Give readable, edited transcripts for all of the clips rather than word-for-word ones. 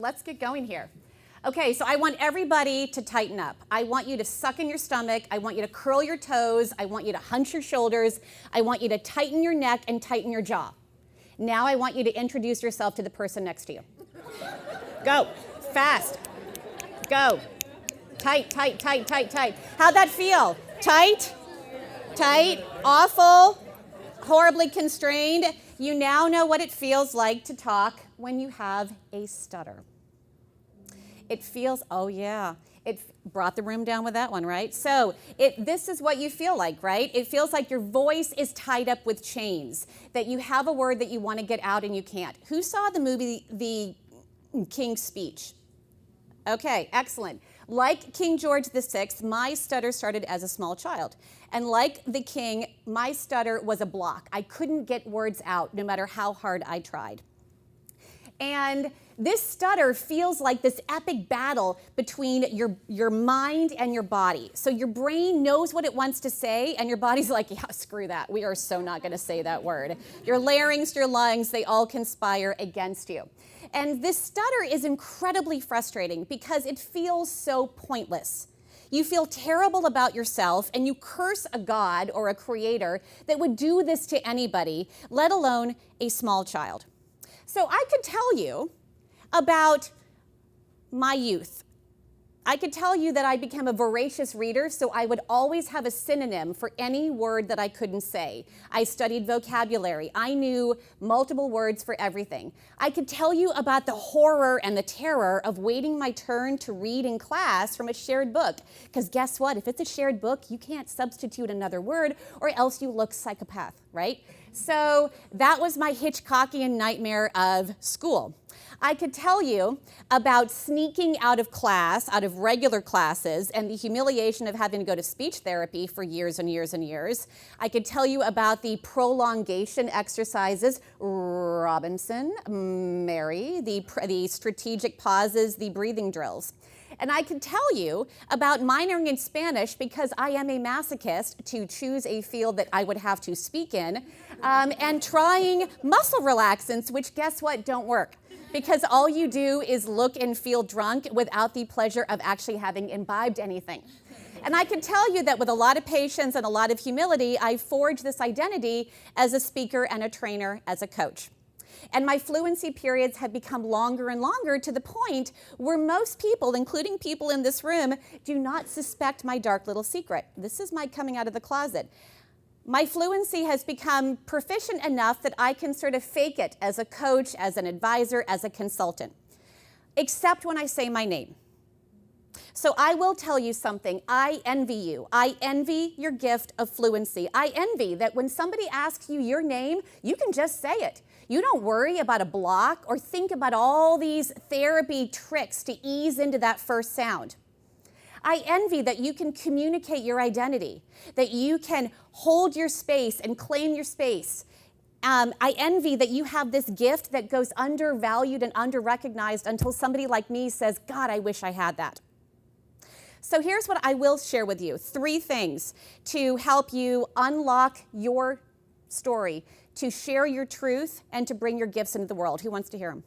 let's get going here. Okay, so I want everybody to tighten up. I want you to suck in your stomach. I want you to curl your toes. I want you to hunch your shoulders. I want you to tighten your neck and tighten your jaw. Now I want you to introduce yourself to the person next to you. Go, fast, go. Tight, tight, tight, tight, tight. How'd that feel? Tight, tight, awful, horribly constrained. You now know what it feels like to talk when you have a stutter. It feels, oh yeah, it brought the room down with that one, right? So this is what you feel like, right? It feels like your voice is tied up with chains, that you have a word that you want to get out and you can't. Who saw the movie The King's Speech? Okay, excellent. Like King George VI, my stutter started as a small child. And like the king, my stutter was a block. I couldn't get words out no matter how hard I tried. And this stutter feels like this epic battle between your mind and your body. So your brain knows what it wants to say, and your body's like, yeah, screw that. We are so not going to say that word. Your larynx, your lungs, they all conspire against you. And this stutter is incredibly frustrating because it feels so pointless. You feel terrible about yourself, and you curse a God or a creator that would do this to anybody, let alone a small child. So I could tell you about my youth. I could tell you that I became a voracious reader, so I would always have a synonym for any word that I couldn't say. I studied vocabulary. I knew multiple words for everything. I could tell you about the horror and the terror of waiting my turn to read in class from a shared book. Because guess what? If it's a shared book, you can't substitute another word or else you look psychopath, right? So that was my Hitchcockian nightmare of school. I could tell you about sneaking out of class, out of regular classes, and the humiliation of having to go to speech therapy for years and years and years. I could tell you about the prolongation exercises, Robinson, Mary, the strategic pauses, the breathing drills. And I could tell you about minoring in Spanish because I am a masochist to choose a field that I would have to speak in, and trying muscle relaxants, which guess what, don't work. Because all you do is look and feel drunk without the pleasure of actually having imbibed anything. And I can tell you that with a lot of patience and a lot of humility, I forged this identity as a speaker and a trainer, as a coach. And my fluency periods have become longer and longer to the point where most people, including people in this room, do not suspect my dark little secret. This is my coming out of the closet. My fluency has become proficient enough that I can sort of fake it as a coach, as an advisor, as a consultant, except when I say my name. So I will tell you something. I envy you. I envy your gift of fluency. I envy that when somebody asks you your name, you can just say it. You don't worry about a block or think about all these therapy tricks to ease into that first sound. I envy that you can communicate your identity, that you can hold your space and claim your space. I envy that you have this gift that goes undervalued and under-recognized until somebody like me says, God, I wish I had that. So here's what I will share with you. 3 things to help you unlock your story, to share your truth, and to bring your gifts into the world. Who wants to hear them?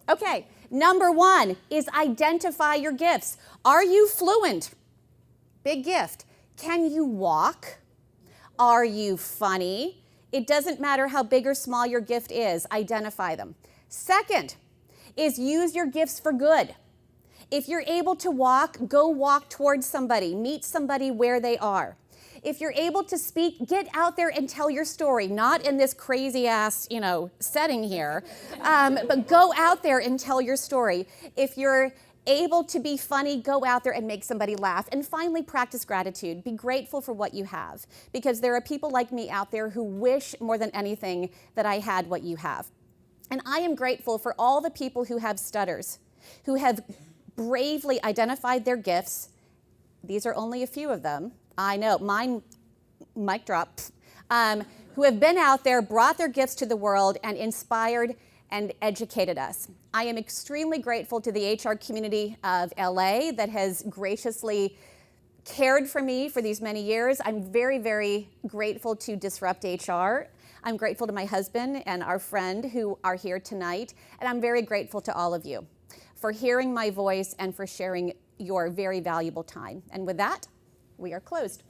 Okay, number 1 is identify your gifts. Are you fluent? Big gift. Can you walk? Are you funny? It doesn't matter how big or small your gift is, identify them. Second is use your gifts for good. If you're able to walk, go walk towards somebody, meet somebody where they are. If you're able to speak, get out there and tell your story, not in this crazy ass, setting here, but go out there and tell your story. If you're able to be funny, go out there and make somebody laugh. And finally, practice gratitude. Be grateful for what you have, because there are people like me out there who wish more than anything that I had what you have. And I am grateful for all the people who have stutters, who have bravely identified their gifts. These are only a few of them. I know, mine, mic drop, who have been out there, brought their gifts to the world, and inspired and educated us. I am extremely grateful to the HR community of LA that has graciously cared for me for these many years. I'm very, very grateful to DisruptHR. I'm grateful to my husband and our friend who are here tonight, and I'm very grateful to all of you for hearing my voice and for sharing your very valuable time. And with that, we are closed.